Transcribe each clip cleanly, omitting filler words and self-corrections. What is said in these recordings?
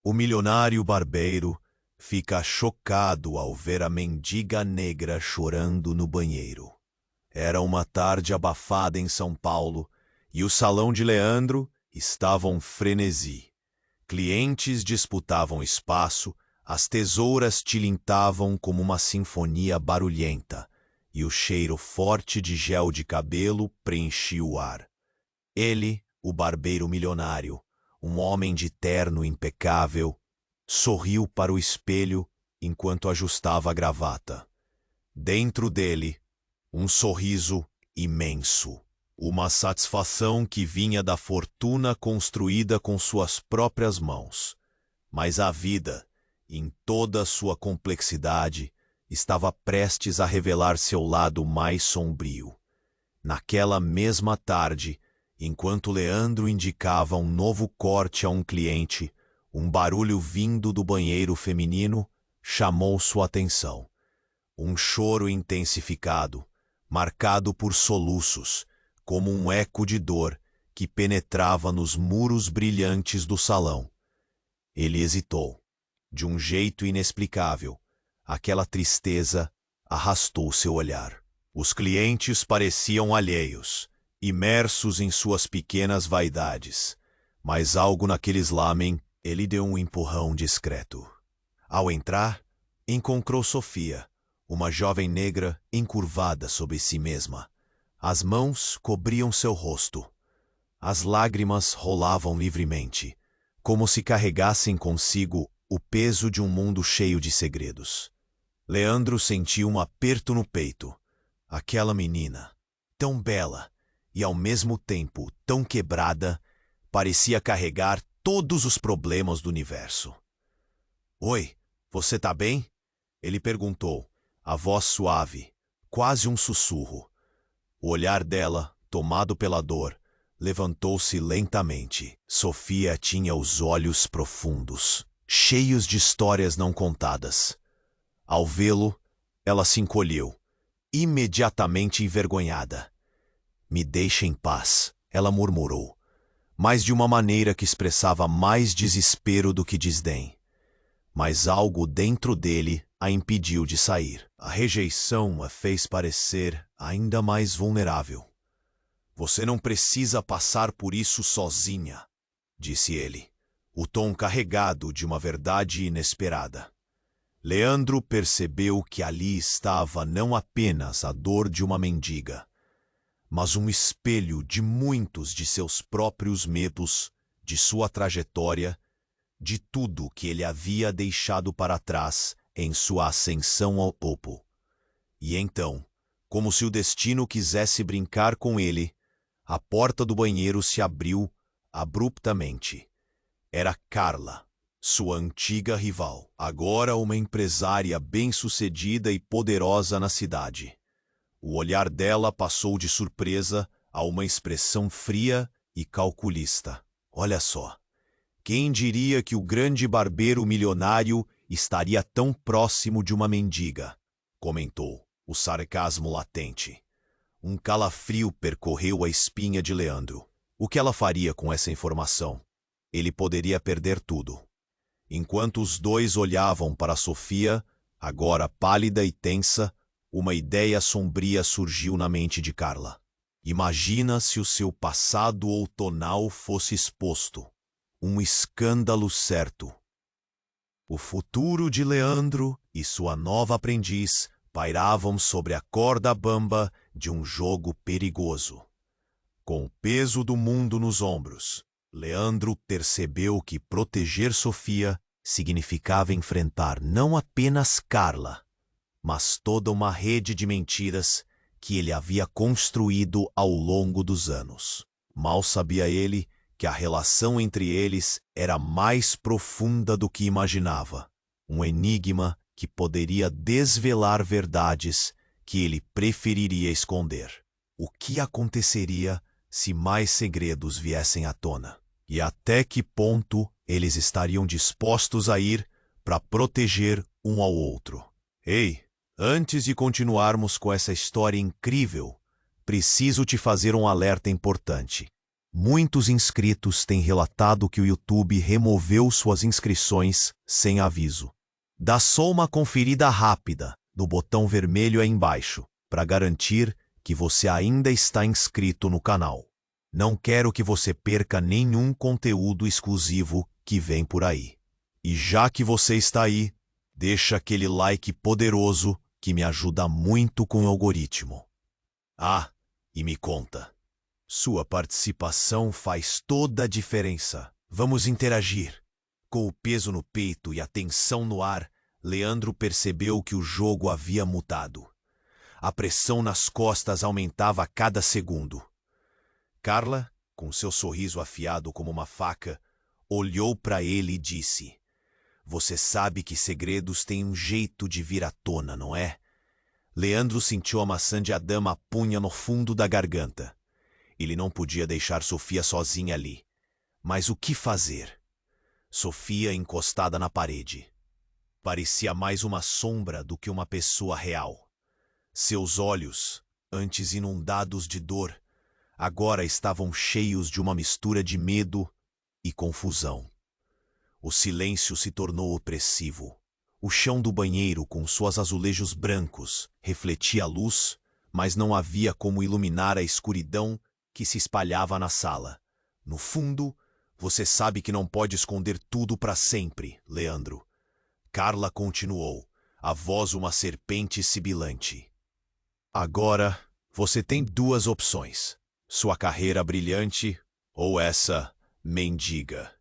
O milionário barbeiro fica chocado ao ver a mendiga negra chorando no banheiro. Era uma tarde abafada em São Paulo e o salão de Leandro estava um frenesi. Clientes disputavam espaço, as tesouras tilintavam como uma sinfonia barulhenta e o cheiro forte de gel de cabelo preenchia o ar. Ele, o barbeiro milionário, um homem de terno impecável, sorriu para o espelho enquanto ajustava a gravata. Dentro dele, um sorriso imenso, uma satisfação que vinha da fortuna construída com suas próprias mãos. Mas a vida, em toda a sua complexidade, estava prestes a revelar seu lado mais sombrio. Naquela mesma tarde, enquanto Leandro indicava um novo corte a um cliente, um barulho vindo do banheiro feminino chamou sua atenção. Um choro intensificado, marcado por soluços, como um eco de dor que penetrava nos muros brilhantes do salão. Ele hesitou. De um jeito inexplicável, aquela tristeza arrastou seu olhar. Os clientes pareciam alheios, imersos em suas pequenas vaidades, mas algo naqueles lamen ele deu um empurrão discreto. Ao entrar, encontrou Sofia, uma jovem negra encurvada sobre si mesma. As mãos cobriam seu rosto. As lágrimas rolavam livremente, como se carregassem consigo o peso de um mundo cheio de segredos. Leandro sentiu um aperto no peito. Aquela menina, tão bela e ao mesmo tempo tão quebrada, parecia carregar todos os problemas do universo. "Oi, você tá bem?" ele perguntou, a voz suave, quase um sussurro. O olhar dela, tomado pela dor, levantou-se lentamente. Sofia tinha os olhos profundos, cheios de histórias não contadas. Ao vê-lo, ela se encolheu, imediatamente envergonhada. "Me deixe em paz", ela murmurou, mas de uma maneira que expressava mais desespero do que desdém. Mas algo dentro dele a impediu de sair. A rejeição a fez parecer ainda mais vulnerável. "Você não precisa passar por isso sozinha", disse ele, o tom carregado de uma verdade inesperada. Leandro percebeu que ali estava não apenas a dor de uma mendiga, mas um espelho de muitos de seus próprios medos, de sua trajetória, de tudo que ele havia deixado para trás em sua ascensão ao topo. E então, como se o destino quisesse brincar com ele, a porta do banheiro se abriu abruptamente. Era Carla, sua antiga rival, agora uma empresária bem-sucedida e poderosa na cidade. O olhar dela passou de surpresa a uma expressão fria e calculista. "Olha só, quem diria que o grande barbeiro milionário estaria tão próximo de uma mendiga?", comentou, o sarcasmo latente. Um calafrio percorreu a espinha de Leandro. O que ela faria com essa informação? Ele poderia perder tudo. Enquanto os dois olhavam para Sofia, agora pálida e tensa, uma ideia sombria surgiu na mente de Carla. Imagina se o seu passado outonal fosse exposto. Um escândalo certo. O futuro de Leandro e sua nova aprendiz pairavam sobre a corda bamba de um jogo perigoso. Com o peso do mundo nos ombros, Leandro percebeu que proteger Sofia significava enfrentar não apenas Carla, mas toda uma rede de mentiras que ele havia construído ao longo dos anos. Mal sabia ele que a relação entre eles era mais profunda do que imaginava. Um enigma que poderia desvelar verdades que ele preferiria esconder. O que aconteceria se mais segredos viessem à tona? E até que ponto eles estariam dispostos a ir para proteger um ao outro? Ei, antes de continuarmos com essa história incrível, preciso te fazer um alerta importante. Muitos inscritos têm relatado que o YouTube removeu suas inscrições sem aviso. Dá só uma conferida rápida no botão vermelho aí embaixo para garantir que você ainda está inscrito no canal. Não quero que você perca nenhum conteúdo exclusivo que vem por aí. E já que você está aí, deixa aquele like poderoso que me ajuda muito com o algoritmo. Ah, e me conta. Sua participação faz toda a diferença. Vamos interagir. Com o peso no peito e a tensão no ar, Leandro percebeu que o jogo havia mudado. A pressão nas costas aumentava a cada segundo. Carla, com seu sorriso afiado como uma faca, olhou para ele e disse: "Você sabe que segredos têm um jeito de vir à tona, não é?" Leandro sentiu a maçã de Adão a punha no fundo da garganta. Ele não podia deixar Sofia sozinha ali. Mas o que fazer? Sofia encostada na parede. Parecia mais uma sombra do que uma pessoa real. Seus olhos, antes inundados de dor, agora estavam cheios de uma mistura de medo e confusão. O silêncio se tornou opressivo. O chão do banheiro, com suas azulejos brancos, refletia a luz, mas não havia como iluminar a escuridão que se espalhava na sala. No fundo, você sabe que não pode esconder tudo para sempre, Leandro. Carla continuou, a voz uma serpente sibilante. Agora, você tem duas opções. Sua carreira brilhante ou essa mendiga.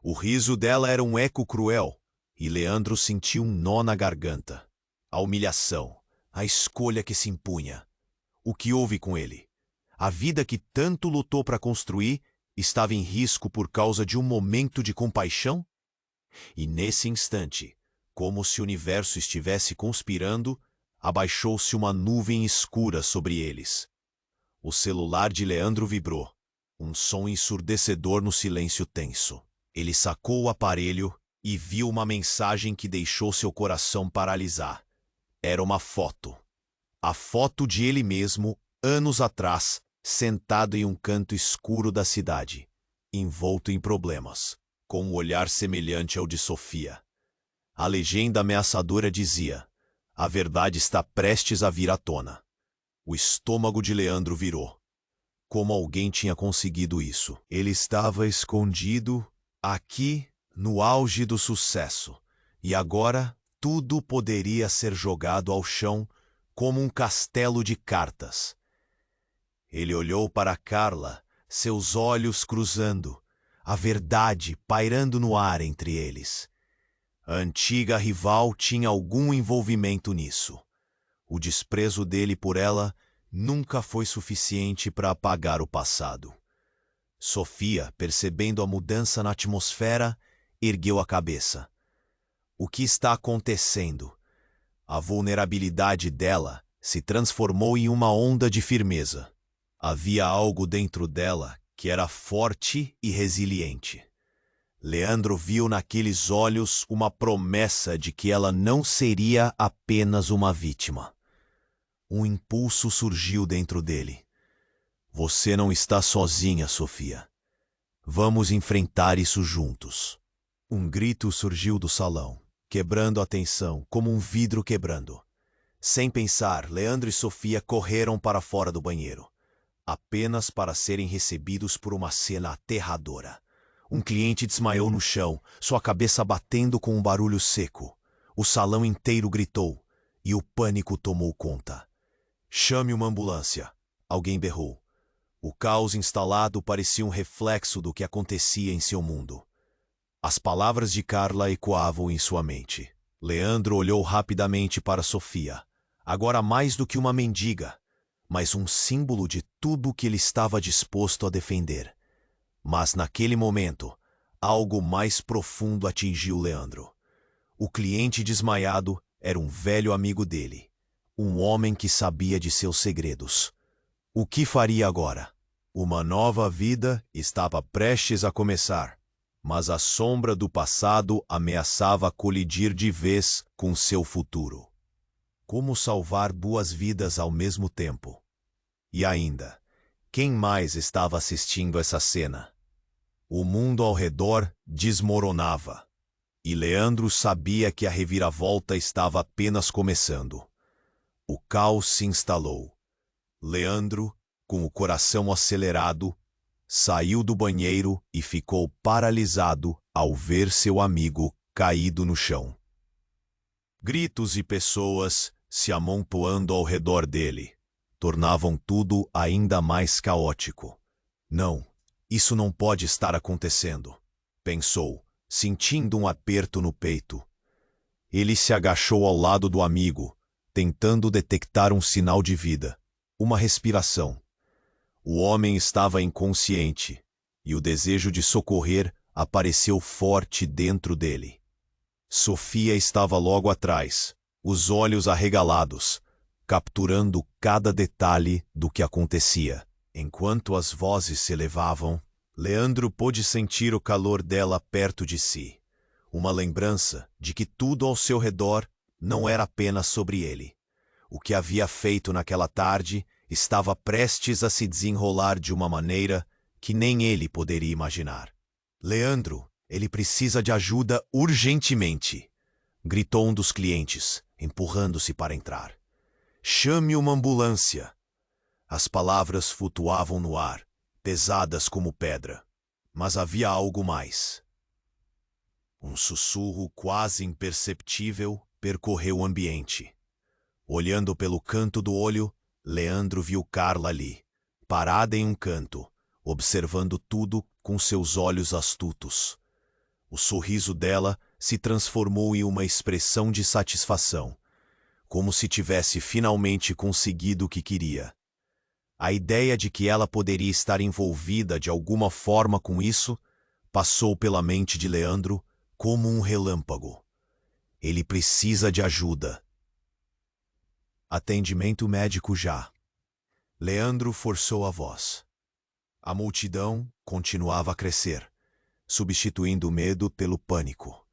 O riso dela era um eco cruel, e Leandro sentiu um nó na garganta. A humilhação, a escolha que se impunha. O que houve com ele? A vida que tanto lutou para construir estava em risco por causa de um momento de compaixão? E nesse instante, como se o universo estivesse conspirando, abaixou-se uma nuvem escura sobre eles. O celular de Leandro vibrou, um som ensurdecedor no silêncio tenso. Ele sacou o aparelho e viu uma mensagem que deixou seu coração paralisar. Era uma foto. A foto de ele mesmo, anos atrás, sentado em um canto escuro da cidade, envolto em problemas, com um olhar semelhante ao de Sofia. A legenda ameaçadora dizia: "A verdade está prestes a vir à tona." O estômago de Leandro virou. Como alguém tinha conseguido isso? Ele estava escondido aqui, no auge do sucesso, e agora tudo poderia ser jogado ao chão como um castelo de cartas. Ele olhou para Carla, seus olhos cruzando, a verdade pairando no ar entre eles. A antiga rival tinha algum envolvimento nisso. O desprezo dele por ela nunca foi suficiente para apagar o passado. Sofia, percebendo a mudança na atmosfera, ergueu a cabeça. O que está acontecendo? A vulnerabilidade dela se transformou em uma onda de firmeza. Havia algo dentro dela que era forte e resiliente. Leandro viu naqueles olhos uma promessa de que ela não seria apenas uma vítima. Um impulso surgiu dentro dele. Você não está sozinha, Sofia. Vamos enfrentar isso juntos. Um grito surgiu do salão, quebrando a tensão como um vidro quebrando. Sem pensar, Leandro e Sofia correram para fora do banheiro, apenas para serem recebidos por uma cena aterradora. Um cliente desmaiou no chão, sua cabeça batendo com um barulho seco. O salão inteiro gritou, e o pânico tomou conta. "Chame uma ambulância", alguém berrou. O caos instalado parecia um reflexo do que acontecia em seu mundo. As palavras de Carla ecoavam em sua mente. Leandro olhou rapidamente para Sofia, agora mais do que uma mendiga, mas um símbolo de tudo o que ele estava disposto a defender. Mas naquele momento, algo mais profundo atingiu Leandro. O cliente desmaiado era um velho amigo dele, um homem que sabia de seus segredos. O que faria agora? Uma nova vida estava prestes a começar, mas a sombra do passado ameaçava colidir de vez com seu futuro. Como salvar duas vidas ao mesmo tempo? E ainda, Quem mais estava assistindo essa cena? O mundo ao redor desmoronava. E Leandro sabia que a reviravolta estava apenas começando. O caos se instalou. Leandro, com o coração acelerado, saiu do banheiro e ficou paralisado ao ver seu amigo caído no chão. Gritos e pessoas se amontoando ao redor dele tornavam tudo ainda mais caótico. Não, isso não pode estar acontecendo, pensou, sentindo um aperto no peito. Ele se agachou ao lado do amigo, tentando detectar um sinal de vida, uma respiração. O homem estava inconsciente, e o desejo de socorrer apareceu forte dentro dele. Sofia estava logo atrás, os olhos arregalados, capturando cada detalhe do que acontecia. Enquanto as vozes se elevavam, Leandro pôde sentir o calor dela perto de si. Uma lembrança de que tudo ao seu redor não era apenas sobre ele. O que havia feito naquela tarde estava prestes a se desenrolar de uma maneira que nem ele poderia imaginar. Leandro, ele precisa de ajuda urgentemente, gritou um dos clientes, empurrando-se para entrar. Chame uma ambulância. As palavras flutuavam no ar, pesadas como pedra. Mas havia algo mais. Um sussurro quase imperceptível percorreu o ambiente. Olhando pelo canto do olho, Leandro viu Carla ali, parada em um canto, observando tudo com seus olhos astutos. O sorriso dela se transformou em uma expressão de satisfação, como se tivesse finalmente conseguido o que queria. A ideia de que ela poderia estar envolvida de alguma forma com isso passou pela mente de Leandro como um relâmpago. Ele precisa de ajuda. Atendimento médico já. Leandro forçou a voz. A multidão continuava a crescer, substituindo o medo pelo pânico.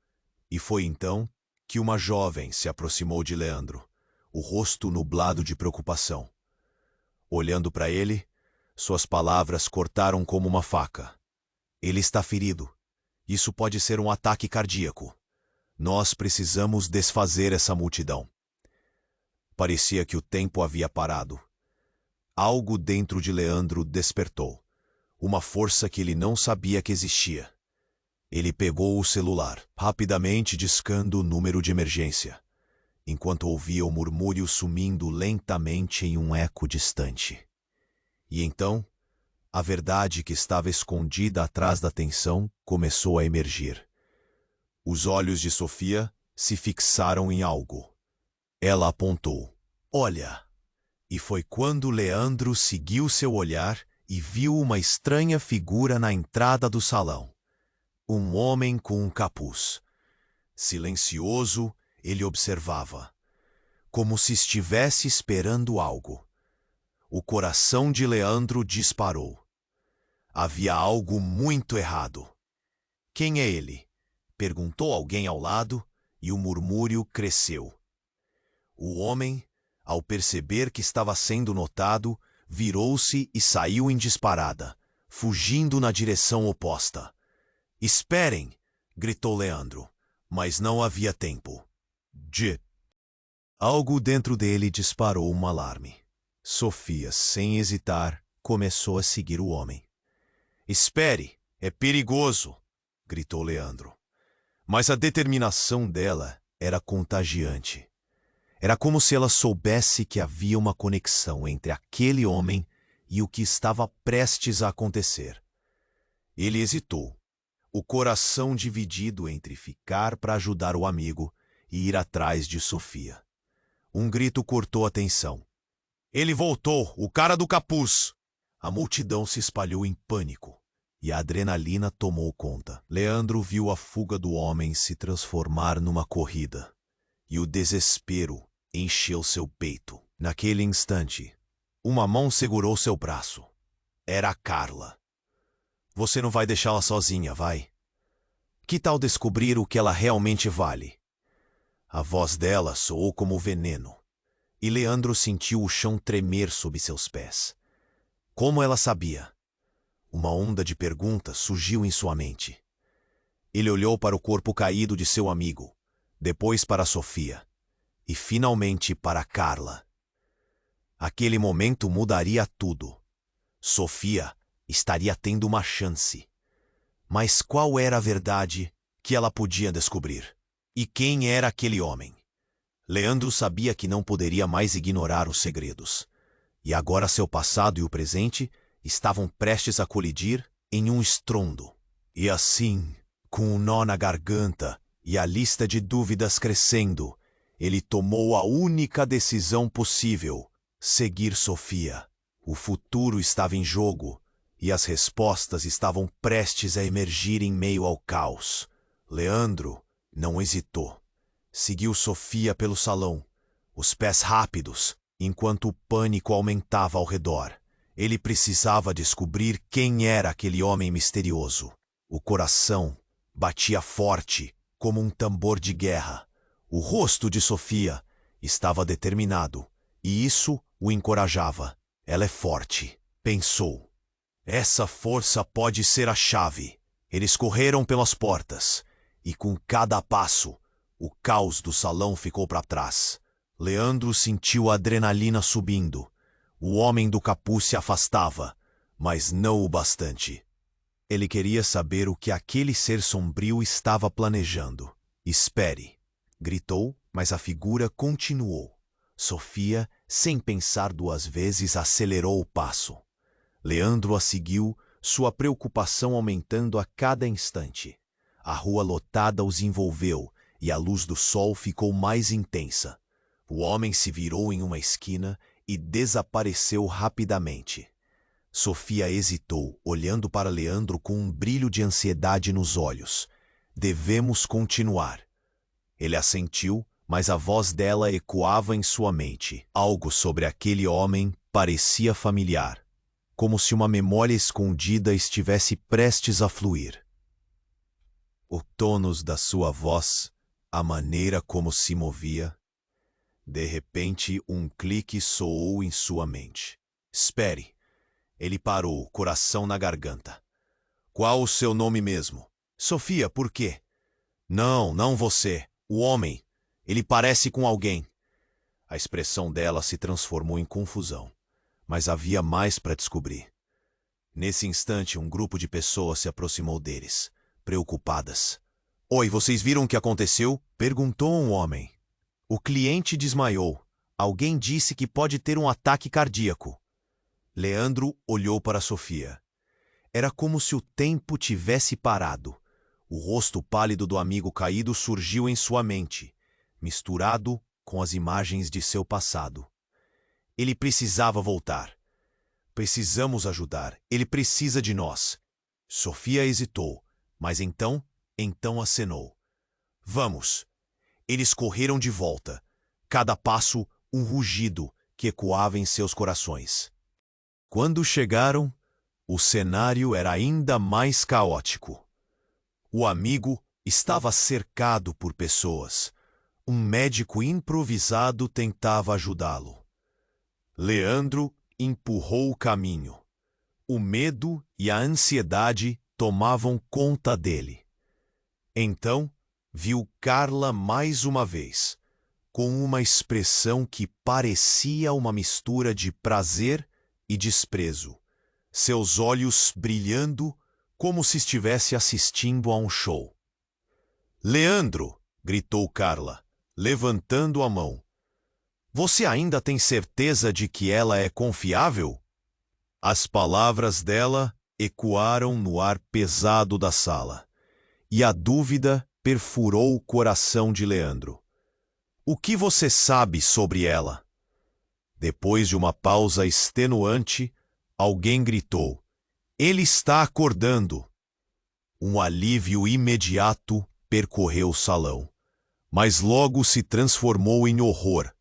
E foi então que uma jovem se aproximou de Leandro, o rosto nublado de preocupação. Olhando para ele, suas palavras cortaram como uma faca. Ele está ferido. Isso pode ser um ataque cardíaco. Nós precisamos desfazer essa multidão. Parecia que o tempo havia parado. Algo dentro de Leandro despertou. Uma força que ele não sabia que existia. Ele pegou o celular, rapidamente discando o número de emergência, enquanto ouvia o murmúrio sumindo lentamente em um eco distante. E então, a verdade que estava escondida atrás da tensão começou a emergir. Os olhos de Sofia se fixaram em algo. Ela apontou. Olha! E foi quando Leandro seguiu seu olhar e viu uma estranha figura na entrada do salão. Um homem com um capuz. Silencioso, ele observava, como se estivesse esperando algo. O coração de Leandro disparou. Havia algo muito errado. Quem é ele? Perguntou alguém ao lado, e o murmúrio cresceu. O homem, ao perceber que estava sendo notado, virou-se e saiu em disparada, fugindo na direção oposta. Esperem! Gritou Leandro, mas não havia tempo. Algo dentro dele disparou um alarme. Sofia, sem hesitar, começou a seguir o homem. Espere! É perigoso! Gritou Leandro. Mas a determinação dela era contagiante. Era como se ela soubesse que havia uma conexão entre aquele homem e o que estava prestes a acontecer. Ele hesitou, o coração dividido entre ficar para ajudar o amigo e ir atrás de Sofia. Um grito cortou a tensão. Ele voltou, o cara do capuz! A multidão se espalhou em pânico e a adrenalina tomou conta. Leandro viu a fuga do homem se transformar numa corrida e o desespero encheu seu peito. Naquele instante, uma mão segurou seu braço. Era a Carla. Você não vai deixá-la sozinha, vai? Que tal descobrir o que ela realmente vale? A voz dela soou como veneno, e Leandro sentiu o chão tremer sob seus pés. Como ela sabia? Uma onda de perguntas surgiu em sua mente. Ele olhou para o corpo caído de seu amigo, depois para Sofia e finalmente para Carla. Aquele momento mudaria tudo. Sofia estaria tendo uma chance. Mas qual era a verdade que ela podia descobrir? E quem era aquele homem? Leandro sabia que não poderia mais ignorar os segredos. E agora seu passado e o presente estavam prestes a colidir em um estrondo. E assim, com um nó na garganta e a lista de dúvidas crescendo, ele tomou a única decisão possível: seguir Sofia. O futuro estava em jogo e as respostas estavam prestes a emergir em meio ao caos. Leandro não hesitou. Seguiu Sofia pelo salão, os pés rápidos, enquanto o pânico aumentava ao redor. Ele precisava descobrir quem era aquele homem misterioso. O coração batia forte, como um tambor de guerra. O rosto de Sofia estava determinado, e isso o encorajava. Ela é forte, pensou. Essa força pode ser a chave. Eles correram pelas portas, e com cada passo, o caos do salão ficou para trás. Leandro sentiu a adrenalina subindo. O homem do capuz se afastava, mas não o bastante. Ele queria saber o que aquele ser sombrio estava planejando. Espere, gritou, mas a figura continuou. Sofia, sem pensar duas vezes, acelerou o passo. Leandro a seguiu, sua preocupação aumentando a cada instante. A rua lotada os envolveu e a luz do sol ficou mais intensa. O homem se virou em uma esquina e desapareceu rapidamente. Sofia hesitou, olhando para Leandro com um brilho de ansiedade nos olhos. Devemos continuar. Ele assentiu, mas a voz dela ecoava em sua mente. Algo sobre aquele homem parecia familiar, como se uma memória escondida estivesse prestes a fluir. O tônus da sua voz, a maneira como se movia. De repente, um clique soou em sua mente. Espere. Ele parou, coração na garganta. Qual o seu nome mesmo? Sofia, por quê? Não você. O homem. Ele parece com alguém. A expressão dela se transformou em confusão, mas havia mais para descobrir. Nesse instante, um grupo de pessoas se aproximou deles, preocupadas. Oi, vocês viram o que aconteceu? Perguntou um homem. O cliente desmaiou. Alguém disse que pode ter um ataque cardíaco. Leandro olhou para Sofia. Era como se o tempo tivesse parado. O rosto pálido do amigo caído surgiu em sua mente, misturado com as imagens de seu passado. Ele precisava voltar. Precisamos ajudar. Ele precisa de nós. Sofia hesitou, mas então acenou. Vamos. Eles correram de volta. Cada passo, um rugido que ecoava em seus corações. Quando chegaram, o cenário era ainda mais caótico. O amigo estava cercado por pessoas. Um médico improvisado tentava ajudá-lo. Leandro empurrou o caminho. O medo e a ansiedade tomavam conta dele. Então, viu Carla mais uma vez, com uma expressão que parecia uma mistura de prazer e desprezo, seus olhos brilhando como se estivesse assistindo a um show. Leandro! Gritou Carla, levantando a mão. Você ainda tem certeza de que ela é confiável? As palavras dela ecoaram no ar pesado da sala, e a dúvida perfurou o coração de Leandro. O que você sabe sobre ela? Depois de uma pausa extenuante, alguém gritou. Ele está acordando. Um alívio imediato percorreu o salão, mas logo se transformou em horror.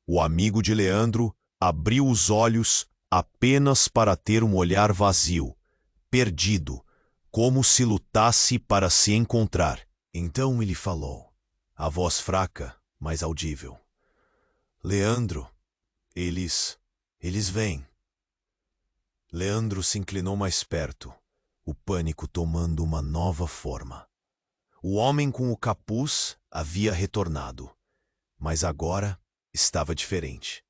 O amigo de Leandro abriu os olhos apenas para ter um olhar vazio, perdido, como se lutasse para se encontrar. Então ele falou, a voz fraca, mas audível. Leandro, eles vêm. Leandro se inclinou mais perto, o pânico tomando uma nova forma. O homem com o capuz havia retornado, mas agora estava diferente.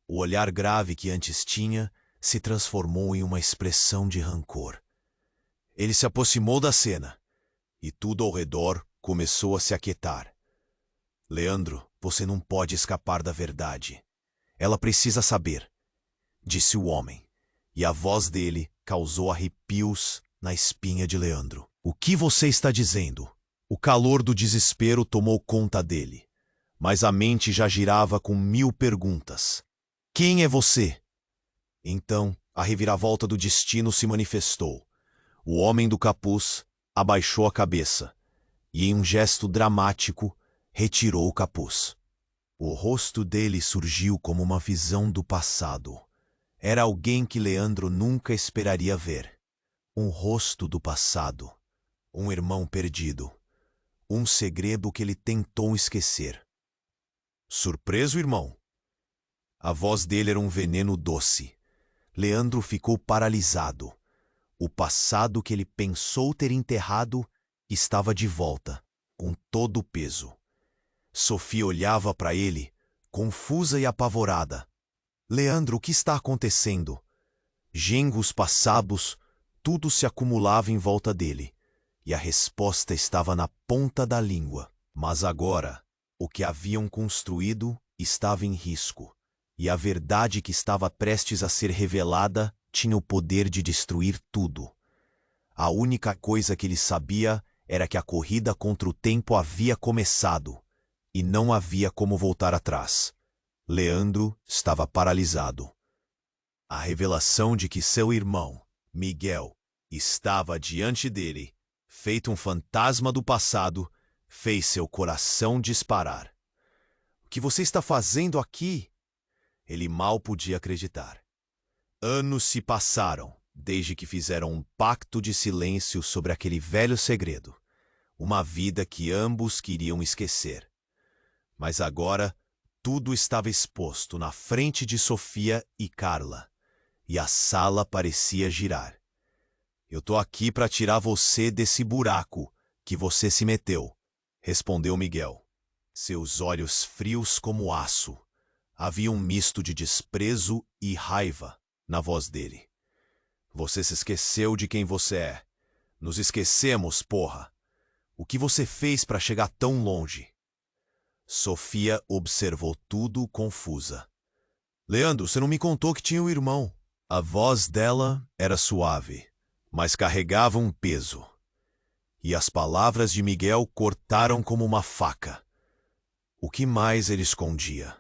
O olhar grave que antes tinha se transformou em uma expressão de rancor. Ele se aproximou da cena, e tudo ao redor começou a se aquietar. Leandro, você não pode escapar da verdade. Ela precisa saber, disse o homem, e a voz dele causou arrepios na espinha de Leandro. O que você está dizendo? O calor do desespero tomou conta dele, mas a mente já girava com 1000 perguntas. Quem é você? Então, a reviravolta do destino se manifestou. O homem do capuz abaixou a cabeça e, em um gesto dramático, retirou o capuz. O rosto dele surgiu como uma visão do passado. Era alguém que Leandro nunca esperaria ver. Um rosto do passado. Um irmão perdido. Um segredo que ele tentou esquecer. Surpreso, irmão? A voz dele era um veneno doce. Leandro ficou paralisado. O passado que ele pensou ter enterrado estava de volta, com todo o peso. Sofia olhava para ele, confusa e apavorada. Leandro, o que está acontecendo? Gengos passados, tudo se acumulava em volta dele, e a resposta estava na ponta da língua. Mas agora, o que haviam construído estava em risco, e a verdade que estava prestes a ser revelada tinha o poder de destruir tudo. A única coisa que ele sabia era que a corrida contra o tempo havia começado, e não havia como voltar atrás. Leandro estava paralisado. A revelação de que seu irmão, Miguel, estava diante dele, feito um fantasma do passado, fez seu coração disparar. O que você está fazendo aqui? Ele mal podia acreditar. Anos se passaram, desde que fizeram um pacto de silêncio sobre aquele velho segredo, uma vida que ambos queriam esquecer. Mas agora, tudo estava exposto na frente de Sofia e Carla, e a sala parecia girar. Eu tô aqui para tirar você desse buraco que você se meteu, respondeu Miguel. Seus olhos frios como aço. Havia um misto de desprezo e raiva na voz dele. Você se esqueceu de quem você é. Nos esquecemos, porra. O que você fez para chegar tão longe? Sofia observou tudo confusa. Leandro, você não me contou que tinha um irmão. A voz dela era suave, mas carregava um peso. E as palavras de Miguel cortaram como uma faca. O que mais ele escondia?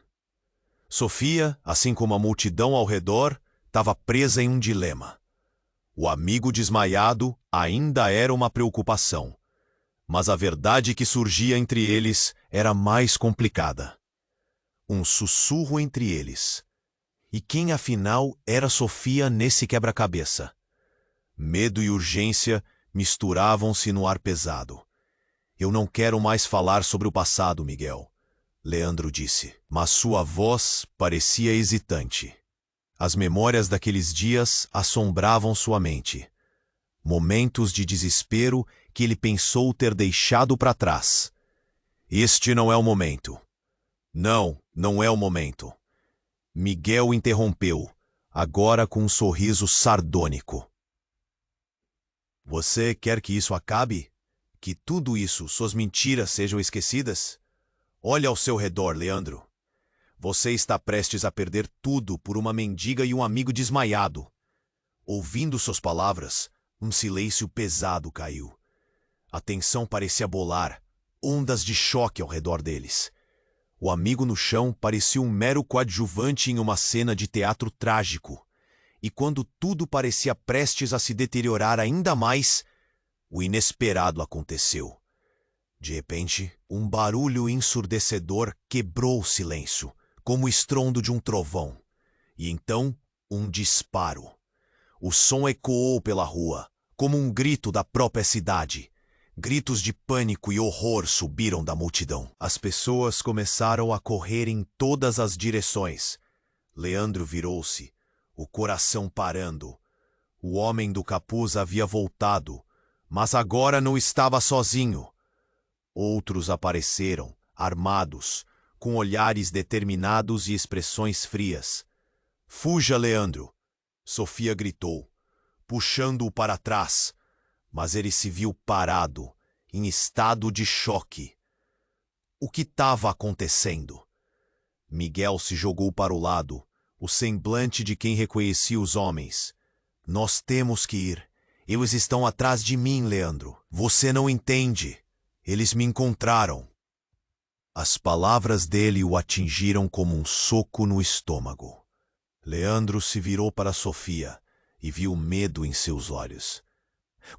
Sofia, assim como a multidão ao redor, estava presa em um dilema. O amigo desmaiado ainda era uma preocupação, mas a verdade que surgia entre eles era mais complicada. Um sussurro entre eles. E quem afinal era Sofia nesse quebra-cabeça? Medo e urgência misturavam-se no ar pesado. Eu não quero mais falar sobre o passado, Miguel, Leandro disse, mas sua voz parecia hesitante. As memórias daqueles dias assombravam sua mente. Momentos de desespero que ele pensou ter deixado para trás. Este não é o momento. Não, não é o momento. Miguel interrompeu, agora com um sorriso sardônico. Você quer que isso acabe? Que tudo isso, suas mentiras, sejam esquecidas? Olha ao seu redor, Leandro. Você está prestes a perder tudo por uma mendiga e um amigo desmaiado. Ouvindo suas palavras, um silêncio pesado caiu. A tensão parecia bolar, ondas de choque ao redor deles. O amigo no chão parecia um mero coadjuvante em uma cena de teatro trágico. E quando tudo parecia prestes a se deteriorar ainda mais, o inesperado aconteceu. De repente, um barulho ensurdecedor quebrou o silêncio, como o estrondo de um trovão. E então, um disparo. O som ecoou pela rua, como um grito da própria cidade. Gritos de pânico e horror subiram da multidão. As pessoas começaram a correr em todas as direções. Leandro virou-se, o coração parando, O homem do capuz havia voltado, mas agora não estava sozinho. Outros apareceram, armados, com olhares determinados e expressões frias. "Fuja, Leandro!" Sofia gritou, puxando-o para trás, mas ele se viu parado, em estado de choque. O que estava acontecendo? Miguel se jogou para o lado, o semblante de quem reconhecia os homens. "Nós temos que ir. Eles estão atrás de mim, Leandro. Você não entende. Eles me encontraram." As palavras dele o atingiram como um soco no estômago. Leandro se virou para Sofia e viu medo em seus olhos.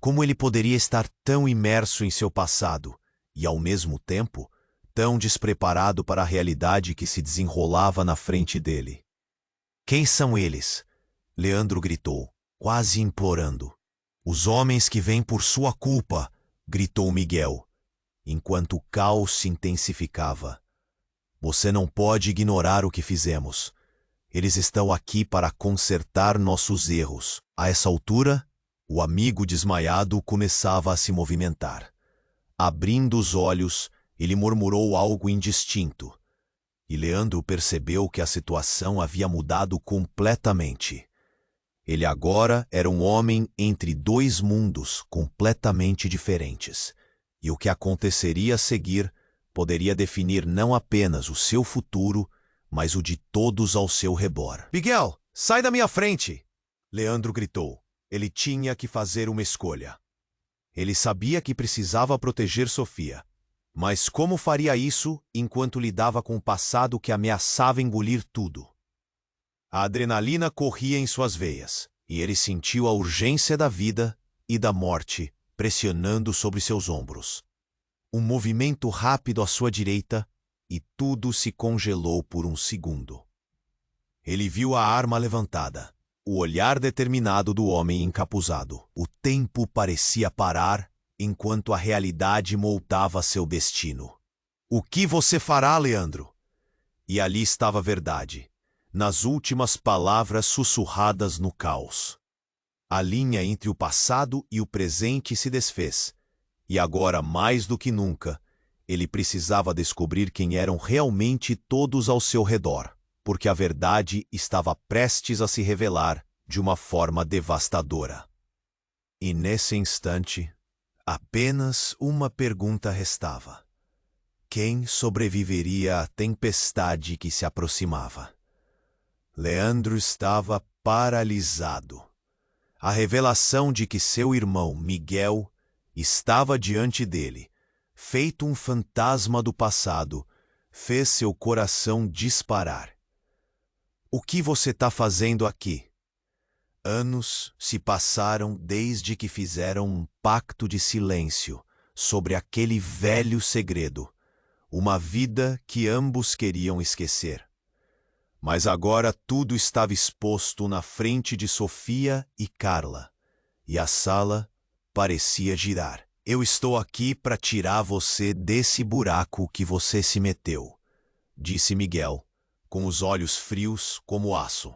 Como ele poderia estar tão imerso em seu passado e, ao mesmo tempo, tão despreparado para a realidade que se desenrolava na frente dele? "Quem são eles?" Leandro gritou, quase implorando. "Os homens que vêm por sua culpa!" gritou Miguel, enquanto o caos se intensificava. "Você não pode ignorar o que fizemos. Eles estão aqui para consertar nossos erros." A essa altura, o amigo desmaiado começava a se movimentar. Abrindo os olhos, ele murmurou algo indistinto. E Leandro percebeu que a situação havia mudado completamente. Ele agora era um homem entre dois mundos completamente diferentes. E o que aconteceria a seguir poderia definir não apenas o seu futuro, mas o de todos ao seu redor. "Miguel, sai da minha frente!" Leandro gritou. Ele tinha que fazer uma escolha. Ele sabia que precisava proteger Sofia. Mas como faria isso enquanto lidava com o passado que ameaçava engolir tudo? A adrenalina corria em suas veias, e ele sentiu a urgência da vida e da morte pressionando sobre seus ombros. Um movimento rápido à sua direita, e tudo se congelou por um segundo. Ele viu a arma levantada, o olhar determinado do homem encapuzado. O tempo parecia parar, enquanto a realidade moldava seu destino. "O que você fará, Leandro?" E ali estava a verdade, nas últimas palavras sussurradas no caos. A linha entre o passado e o presente se desfez, e agora, mais do que nunca, ele precisava descobrir quem eram realmente todos ao seu redor, porque a verdade estava prestes a se revelar de uma forma devastadora. E nesse instante, apenas uma pergunta restava: quem sobreviveria à tempestade que se aproximava? Leandro estava paralisado. A revelação de que seu irmão, Miguel, estava diante dele, feito um fantasma do passado, fez seu coração disparar. "O que você está fazendo aqui?" Anos se passaram desde que fizeram um pacto de silêncio sobre aquele velho segredo, uma vida que ambos queriam esquecer. Mas agora tudo estava exposto na frente de Sofia e Carla, e a sala parecia girar. "Eu estou aqui para tirar você desse buraco que você se meteu", disse Miguel, com os olhos frios como aço.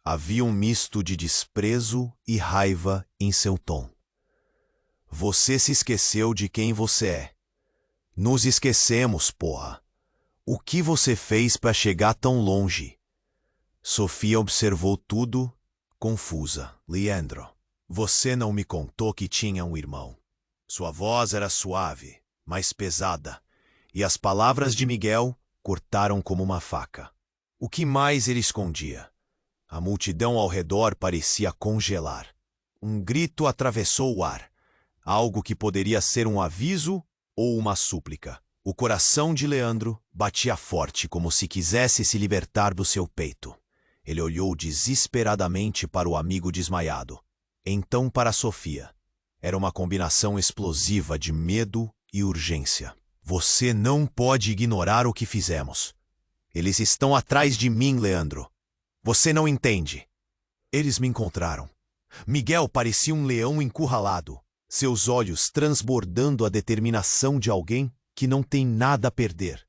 Havia um misto de desprezo e raiva em seu tom. "Você se esqueceu de quem você é." "Nos esquecemos, porra. O que você fez para chegar tão longe?" Sofia observou tudo, confusa. "Leandro, você não me contou que tinha um irmão." Sua voz era suave, mas pesada, e as palavras de Miguel cortaram como uma faca. O que mais ele escondia? A multidão ao redor parecia congelar. Um grito atravessou o ar, algo que poderia ser um aviso ou uma súplica. O coração de Leandro batia forte, como se quisesse se libertar do seu peito. Ele olhou desesperadamente para o amigo desmaiado, então para Sofia. Era uma combinação explosiva de medo e urgência. "Você não pode ignorar o que fizemos. Eles estão atrás de mim, Leandro. Você não entende." Eles me encontraram. Miguel parecia um leão encurralado, seus olhos transbordando a determinação de alguém que não tem nada a perder.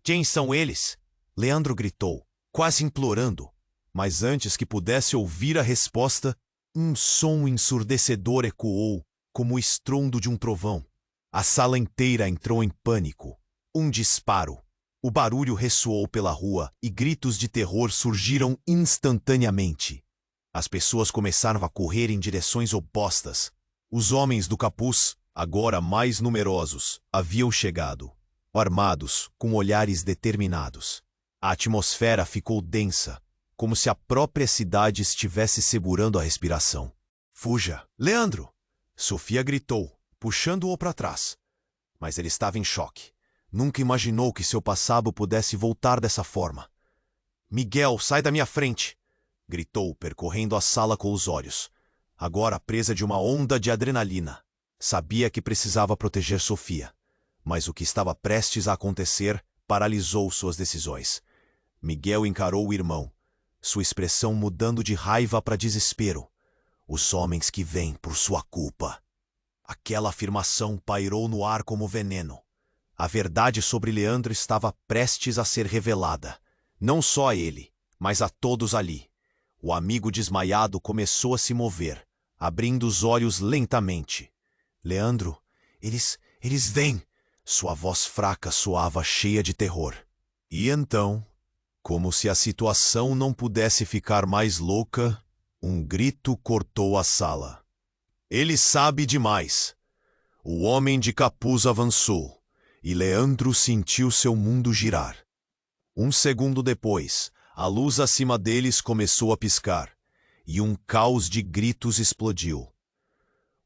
"Quem são eles?" Leandro gritou, quase implorando, mas antes que pudesse ouvir a resposta, Um som ensurdecedor ecoou, como o estrondo de um trovão. A sala inteira entrou em pânico. Um disparo. O barulho ressoou pela rua e gritos de terror surgiram instantaneamente. As pessoas começaram a correr em direções opostas. Os homens do capuz, agora mais numerosos, haviam chegado, armados, com olhares determinados. A atmosfera ficou densa, como se a própria cidade estivesse segurando a respiração. "Fuja! Leandro!" Sofia gritou, puxando-o para trás. Mas ele estava em choque. Nunca imaginou que seu passado pudesse voltar dessa forma. "Miguel, sai da minha frente!" gritou, percorrendo a sala com os olhos, agora presa de uma onda de adrenalina. Sabia que precisava proteger Sofia, mas o que estava prestes a acontecer paralisou suas decisões. Miguel encarou o irmão, sua expressão mudando de raiva para desespero. "Os homens que vêm por sua culpa." Aquela afirmação pairou no ar como veneno. A verdade sobre Leandro estava prestes a ser revelada. Não só a ele, mas a todos ali. O amigo desmaiado começou a se mover, abrindo os olhos lentamente. "Leandro, eles vêm!" Sua voz fraca soava cheia de terror. E então, como se a situação não pudesse ficar mais louca, um grito cortou a sala. "Ele sabe demais!" O homem de capuz avançou, e Leandro sentiu seu mundo girar. Um segundo depois, a luz acima deles começou a piscar, e um caos de gritos explodiu.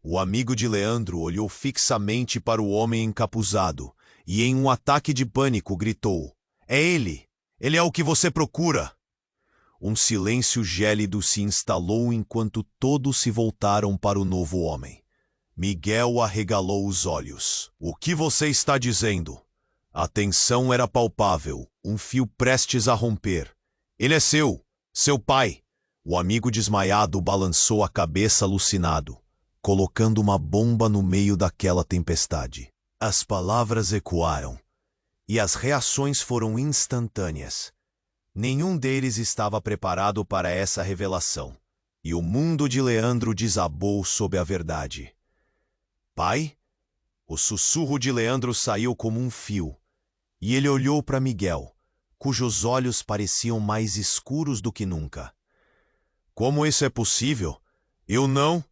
O amigo de Leandro olhou fixamente para o homem encapuzado, e em um ataque de pânico gritou: "É ele! Ele é o que você procura!" Um silêncio gélido se instalou enquanto todos se voltaram para o novo homem. Miguel arregalou os olhos. "O que você está dizendo?" A tensão era palpável, um fio prestes a romper. "Ele é seu pai." O amigo desmaiado balançou a cabeça alucinado, colocando uma bomba no meio daquela tempestade. As palavras ecoaram, e as reações foram instantâneas. Nenhum deles estava preparado para essa revelação, e o mundo de Leandro desabou sob a verdade. "Pai?" O sussurro de Leandro saiu como um fio, e ele olhou para Miguel, cujos olhos pareciam mais escuros do que nunca. "Como isso é possível? Eu não..."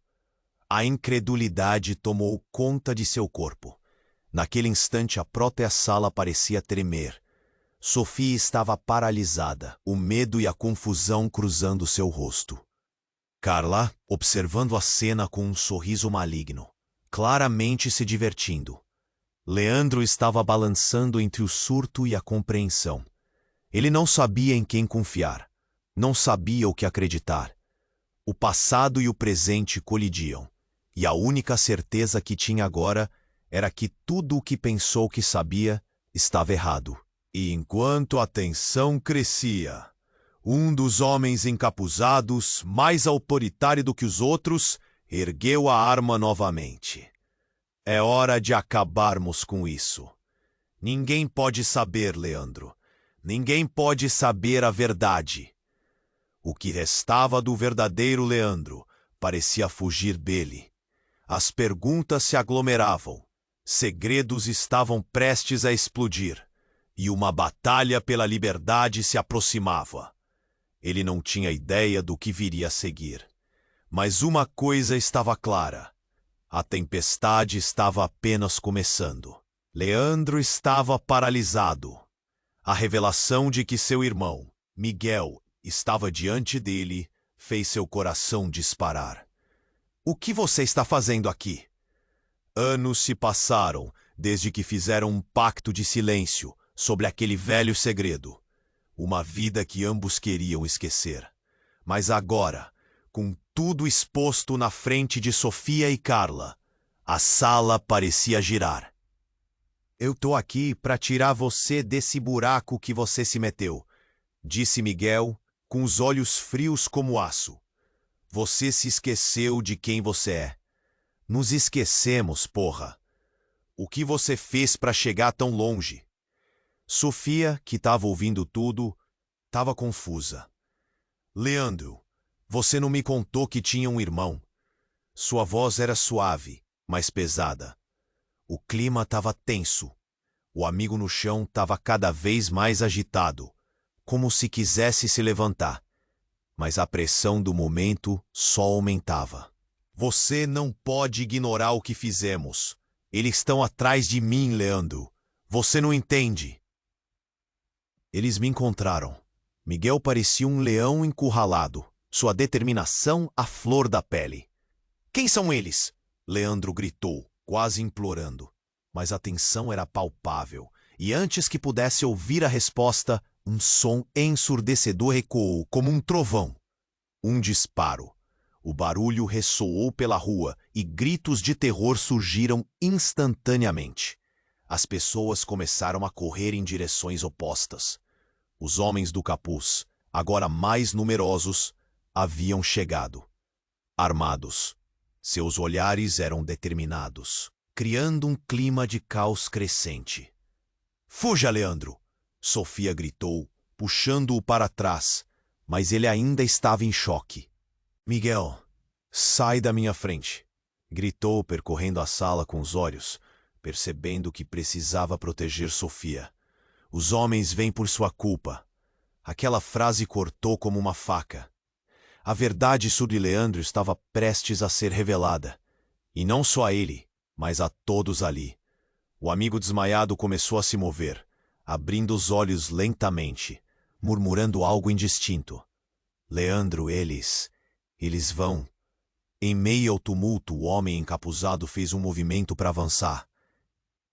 A incredulidade tomou conta de seu corpo. Naquele instante, a própria sala parecia tremer. Sofia estava paralisada, o medo e a confusão cruzando seu rosto. Carla, observando a cena com um sorriso maligno, claramente se divertindo. Leandro estava balançando entre o surto e a compreensão. Ele não sabia em quem confiar, não sabia o que acreditar. O passado e o presente colidiam, e a única certeza que tinha agora era que tudo o que pensou que sabia estava errado. E enquanto a tensão crescia, um dos homens encapuzados, mais autoritário do que os outros, ergueu a arma novamente. "É hora de acabarmos com isso. Ninguém pode saber, Leandro. Ninguém pode saber a verdade." O que restava do verdadeiro Leandro parecia fugir dele. As perguntas se aglomeravam. Segredos estavam prestes a explodir. E uma batalha pela liberdade se aproximava. Ele não tinha ideia do que viria a seguir. Mas uma coisa estava clara. A tempestade estava apenas começando. Leandro estava paralisado. A revelação de que seu irmão, Miguel, estava diante dele fez seu coração disparar. "O que você está fazendo aqui?" Anos se passaram desde que fizeram um pacto de silêncio sobre aquele velho segredo. Uma vida que ambos queriam esquecer. Mas agora, com tudo exposto na frente de Sofia e Carla, a sala parecia girar. "Eu tô aqui para tirar você desse buraco que você se meteu", disse Miguel, com os olhos frios como aço. "Você se esqueceu de quem você é." "Nos esquecemos, porra. O que você fez para chegar tão longe?" Sofia, que estava ouvindo tudo, estava confusa. "Leandro, Você não me contou que tinha um irmão. Sua voz era suave, mas pesada. O clima estava tenso. O amigo no chão estava cada vez mais agitado, como se quisesse se levantar. Mas a pressão do momento só aumentava. Você não pode ignorar o que fizemos. Eles estão atrás de mim, Leandro. Você não entende. Eles me encontraram. Miguel parecia um leão encurralado, sua determinação à flor da pele. Quem são eles? Leandro gritou, quase implorando. Mas a tensão era palpável, e antes que pudesse ouvir a resposta, um som ensurdecedor ecoou como um trovão. Um disparo. O barulho ressoou pela rua e gritos de terror surgiram instantaneamente. As pessoas começaram a correr em direções opostas. Os homens do capuz, agora mais numerosos, haviam chegado. Armados. Seus olhares eram determinados, criando um clima de caos crescente. Fuja, Leandro! Sofia gritou, puxando-o para trás, mas ele ainda estava em choque. Miguel, sai da minha frente! Gritou, percorrendo a sala com os olhos, percebendo que precisava proteger Sofia. Os homens vêm por sua culpa. Aquela frase cortou como uma faca. A verdade sobre Leandro estava prestes a ser revelada. E não só a ele, mas a todos ali. O amigo desmaiado começou a se mover, abrindo os olhos lentamente, murmurando algo indistinto. Leandro, eles vão. Em meio ao tumulto, o homem encapuzado fez um movimento para avançar.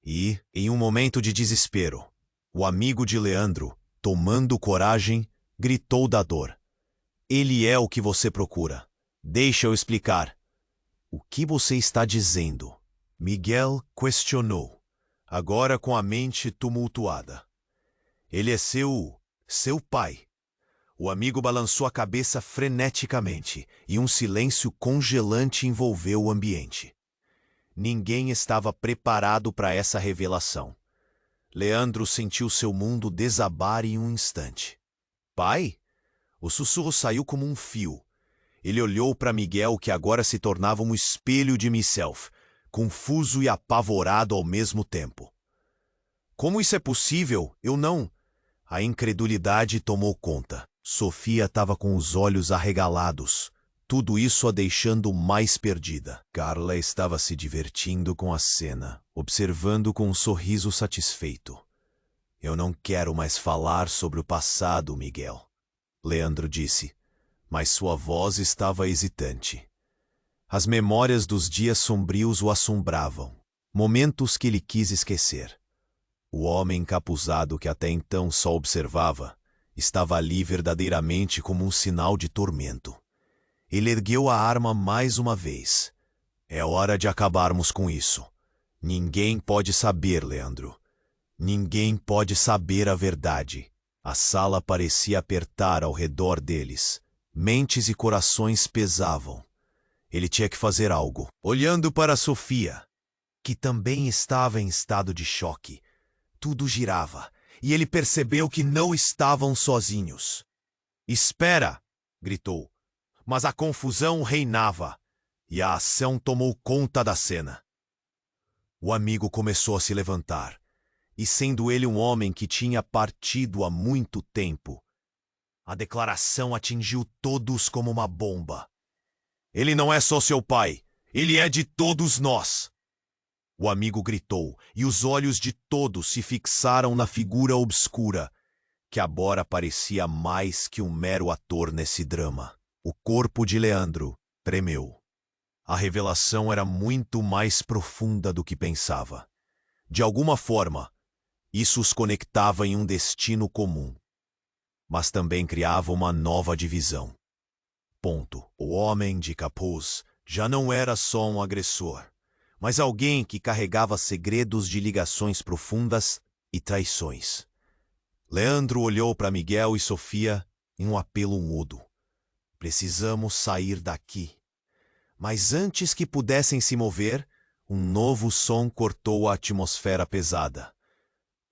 E, em um momento de desespero, o amigo de Leandro, tomando coragem, gritou da dor. Ele é o que você procura. Deixa eu explicar. O que você está dizendo? Miguel questionou, agora com a mente tumultuada. Ele é seu pai. O amigo balançou a cabeça freneticamente e um silêncio congelante envolveu o ambiente. Ninguém estava preparado para essa revelação. Leandro sentiu seu mundo desabar em um instante. Pai? O sussurro saiu como um fio. Ele olhou para Miguel, que agora se tornava um espelho de himself, confuso e apavorado ao mesmo tempo. Como isso é possível? Eu não... A incredulidade tomou conta. Sofia estava com os olhos arregalados, tudo isso a deixando mais perdida. Carla estava se divertindo com a cena, observando com um sorriso satisfeito. Eu não quero mais falar sobre o passado, Miguel. Leandro disse, mas sua voz estava hesitante. As memórias dos dias sombrios o assombravam, momentos que ele quis esquecer. O homem encapuzado que até então só observava, estava ali verdadeiramente como um sinal de tormento. Ele ergueu a arma mais uma vez. É hora de acabarmos com isso. Ninguém pode saber, Leandro. Ninguém pode saber a verdade. A sala parecia apertar ao redor deles. Mentes e corações pesavam. Ele tinha que fazer algo. Olhando para Sofia, que também estava em estado de choque, tudo girava, e ele percebeu que não estavam sozinhos. Espera! Gritou. Mas a confusão reinava, e a ação tomou conta da cena. O amigo começou a se levantar. E sendo ele um homem que tinha partido há muito tempo, a declaração atingiu todos como uma bomba. Ele não é só seu pai, ele é de todos nós. O amigo gritou, e os olhos de todos se fixaram na figura obscura, que agora parecia mais que um mero ator nesse drama. O corpo de Leandro tremeu. A revelação era muito mais profunda do que pensava. De alguma forma, isso os conectava em um destino comum, mas também criava uma nova divisão. Ponto. O homem de capuz já não era só um agressor, mas alguém que carregava segredos de ligações profundas e traições. Leandro olhou para Miguel e Sofia em um apelo mudo. Precisamos sair daqui. Mas antes que pudessem se mover, um novo som cortou a atmosfera pesada.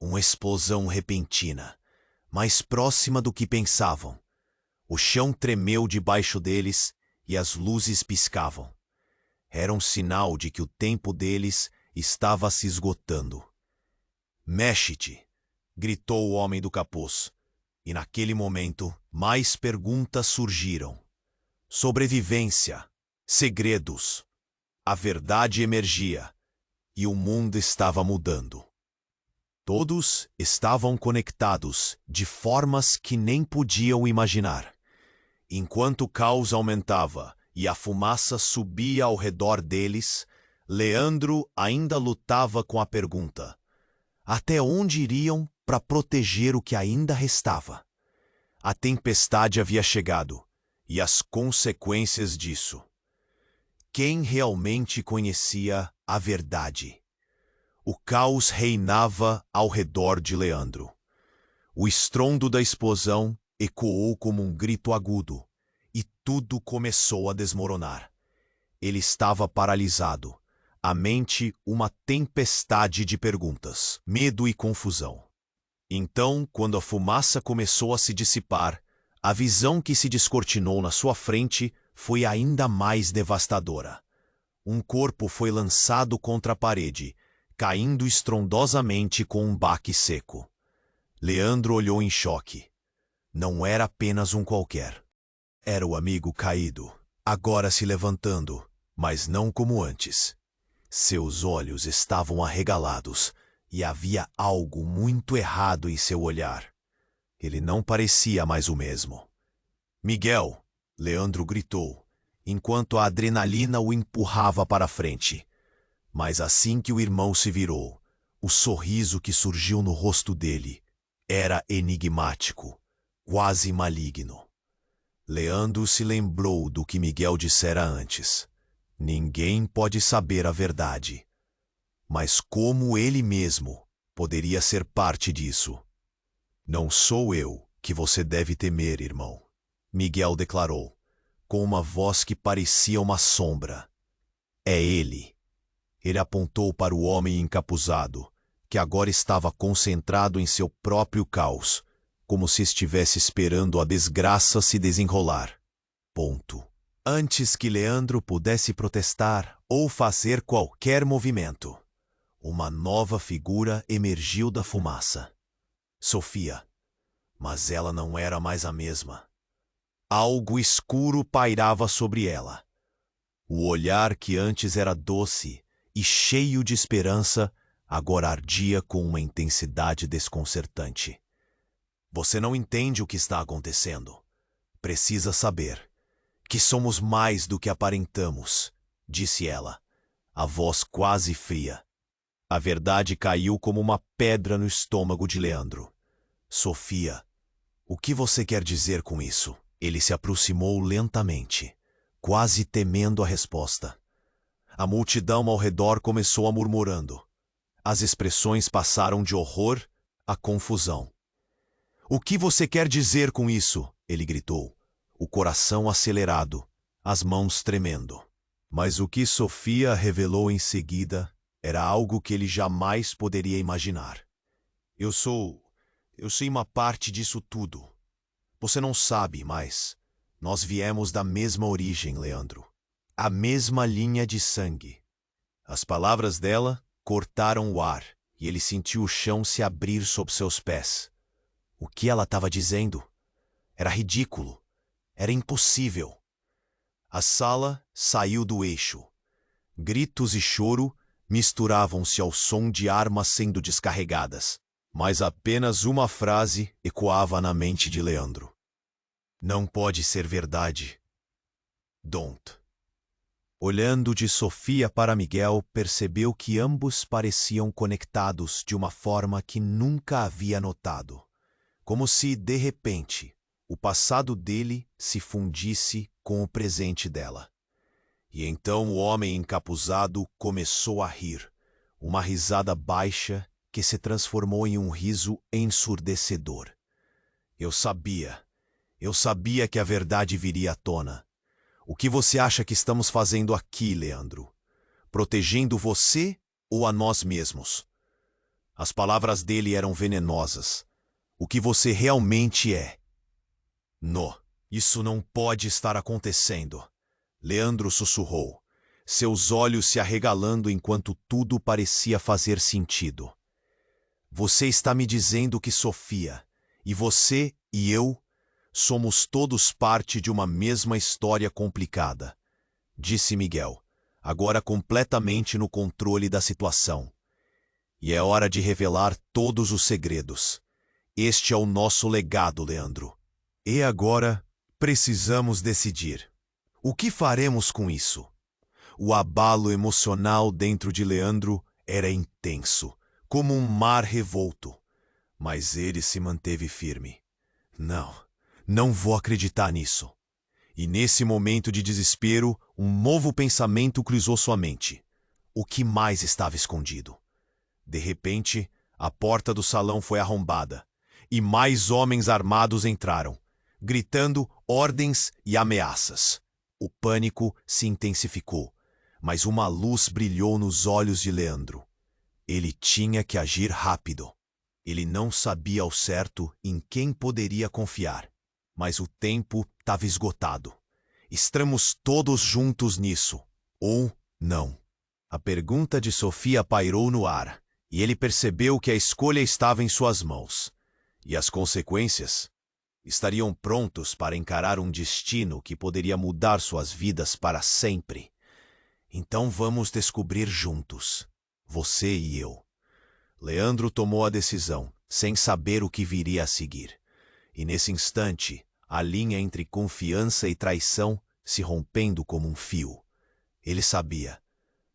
Uma explosão repentina, mais próxima do que pensavam. O chão tremeu debaixo deles e as luzes piscavam. Era um sinal de que o tempo deles estava se esgotando. Mexe-te! Gritou o homem do capuz. E naquele momento, mais perguntas surgiram. Sobrevivência, segredos. A verdade emergia e o mundo estava mudando. Todos estavam conectados de formas que nem podiam imaginar. Enquanto o caos aumentava e a fumaça subia ao redor deles, Leandro ainda lutava com a pergunta: até onde iriam para proteger o que ainda restava? A tempestade havia chegado, e as consequências disso. Quem realmente conhecia a verdade? O caos reinava ao redor de Leandro. O estrondo da explosão ecoou como um grito agudo, e tudo começou a desmoronar. Ele estava paralisado, a mente uma tempestade de perguntas, medo e confusão. Então, quando a fumaça começou a se dissipar, a visão que se descortinou na sua frente foi ainda mais devastadora. Um corpo foi lançado contra a parede, caindo estrondosamente com um baque seco. Leandro olhou em choque. Não era apenas um qualquer. Era o amigo caído, agora se levantando, mas não como antes. Seus olhos estavam arregalados e havia algo muito errado em seu olhar. Ele não parecia mais o mesmo. Miguel! Leandro gritou, enquanto a adrenalina o empurrava para frente. Mas assim que o irmão se virou, o sorriso que surgiu no rosto dele era enigmático, quase maligno. Leandro se lembrou do que Miguel dissera antes. Ninguém pode saber a verdade. Mas como ele mesmo poderia ser parte disso? Não sou eu que você deve temer, irmão, Miguel declarou, com uma voz que parecia uma sombra. É ele. Ele apontou para o homem encapuzado, que agora estava concentrado em seu próprio caos, como se estivesse esperando a desgraça se desenrolar. Ponto. Antes que Leandro pudesse protestar ou fazer qualquer movimento, uma nova figura emergiu da fumaça. Sofia. Mas ela não era mais a mesma. Algo escuro pairava sobre ela. O olhar que antes era doce e cheio de esperança, agora ardia com uma intensidade desconcertante. Você não entende o que está acontecendo. Precisa saber que somos mais do que aparentamos, disse ela, a voz quase fria. A verdade caiu como uma pedra no estômago de Leandro. Sofia, o que você quer dizer com isso? Ele se aproximou lentamente, quase temendo a resposta. A multidão ao redor começou a murmurando. As expressões passaram de horror a confusão. O que você quer dizer com isso? Ele gritou, o coração acelerado, as mãos tremendo. Mas o que Sofia revelou em seguida era algo que ele jamais poderia imaginar. Eu sou uma parte disso tudo. Você não sabe, mas nós viemos da mesma origem, Leandro. A mesma linha de sangue. As palavras dela cortaram o ar e ele sentiu o chão se abrir sob seus pés. O que ela estava dizendo? Era ridículo. Era impossível. A sala saiu do eixo. Gritos e choro misturavam-se ao som de armas sendo descarregadas. Mas apenas uma frase ecoava na mente de Leandro. Não pode ser verdade. Don't. Olhando de Sofia para Miguel, percebeu que ambos pareciam conectados de uma forma que nunca havia notado. Como se, de repente, o passado dele se fundisse com o presente dela. E então o homem encapuzado começou a rir, uma risada baixa que se transformou em um riso ensurdecedor. Eu sabia que a verdade viria à tona. O que você acha que estamos fazendo aqui, Leandro? Protegendo você ou a nós mesmos? As palavras dele eram venenosas. O que você realmente é? No. Isso não pode estar acontecendo. Leandro sussurrou, seus olhos se arregalando enquanto tudo parecia fazer sentido. Você está me dizendo que Sofia, e você e eu, somos todos parte de uma mesma história complicada, disse Miguel, agora completamente no controle da situação. E é hora de revelar todos os segredos. Este é o nosso legado, Leandro. E agora, precisamos decidir. O que faremos com isso? O abalo emocional dentro de Leandro era intenso, como um mar revolto. Mas ele se manteve firme. Não vou acreditar nisso. E nesse momento de desespero, um novo pensamento cruzou sua mente. O que mais estava escondido? De repente, a porta do salão foi arrombada, e mais homens armados entraram, gritando ordens e ameaças. O pânico se intensificou, mas uma luz brilhou nos olhos de Leandro. Ele tinha que agir rápido. Ele não sabia ao certo em quem poderia confiar, mas o tempo estava esgotado. Estamos todos juntos nisso, ou não? A pergunta de Sofia pairou no ar, e ele percebeu que a escolha estava em suas mãos. E as consequências? Estariam prontos para encarar um destino que poderia mudar suas vidas para sempre. Então vamos descobrir juntos, você e eu. Leandro tomou a decisão, sem saber o que viria a seguir. E nesse instante, a linha entre confiança e traição se rompendo como um fio. Ele sabia.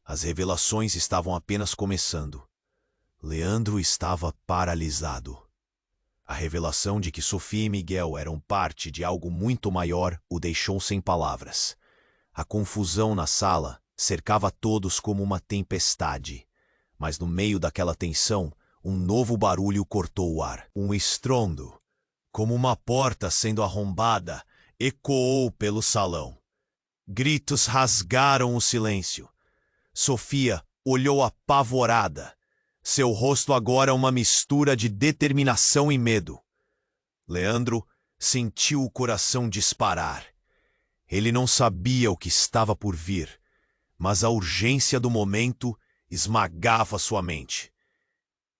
As revelações estavam apenas começando. Leandro estava paralisado. A revelação de que Sofia e Miguel eram parte de algo muito maior o deixou sem palavras. A confusão na sala cercava todos como uma tempestade. Mas no meio daquela tensão, um novo barulho cortou o ar. Um estrondo, como uma porta sendo arrombada, ecoou pelo salão. Gritos rasgaram o silêncio. Sofia olhou apavorada. Seu rosto agora uma mistura de determinação e medo. Leandro sentiu o coração disparar. Ele não sabia o que estava por vir, mas a urgência do momento esmagava sua mente.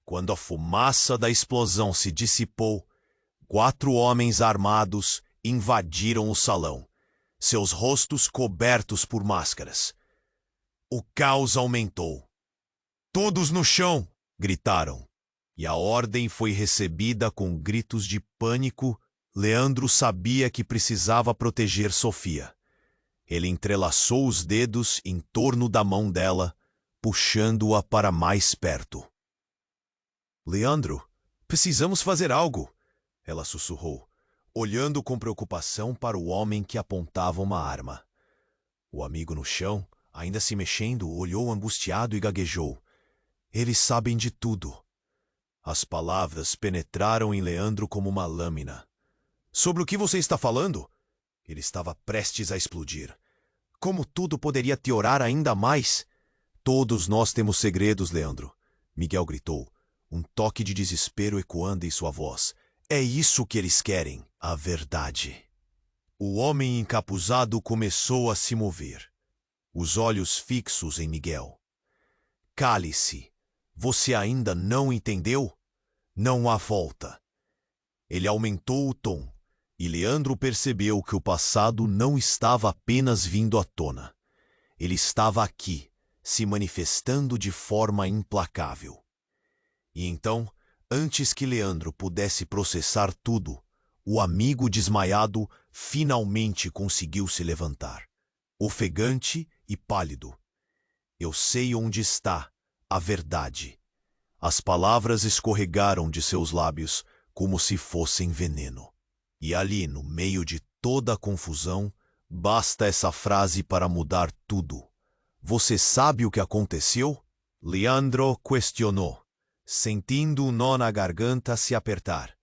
Quando a fumaça da explosão se dissipou, 4 homens armados invadiram o salão, seus rostos cobertos por máscaras. O caos aumentou. "Todos no chão!" gritaram. E a ordem foi recebida com gritos de pânico. Leandro sabia que precisava proteger Sofia. Ele entrelaçou os dedos em torno da mão dela, puxando-a para mais perto. "Leandro, precisamos fazer algo!" ela sussurrou, olhando com preocupação para o homem que apontava uma arma. O amigo no chão, ainda se mexendo, olhou angustiado e gaguejou. "Eles sabem de tudo." As palavras penetraram em Leandro como uma lâmina. "Sobre o que você está falando?" Ele estava prestes a explodir. Como tudo poderia piorar ainda mais? "Todos nós temos segredos, Leandro", Miguel gritou, um toque de desespero ecoando em sua voz. "É isso que eles querem, a verdade." O homem encapuzado começou a se mover, os olhos fixos em Miguel. "Cale-se. Você ainda não entendeu? Não há volta." Ele aumentou o tom, e Leandro percebeu que o passado não estava apenas vindo à tona. Ele estava aqui, se manifestando de forma implacável. E então, antes que Leandro pudesse processar tudo, o amigo desmaiado finalmente conseguiu se levantar, ofegante e pálido. "Eu sei onde está a verdade." As palavras escorregaram de seus lábios como se fossem veneno. E ali, no meio de toda a confusão, basta essa frase para mudar tudo. "Você sabe o que aconteceu?" Leandro questionou, sentindo um nó na garganta se apertar.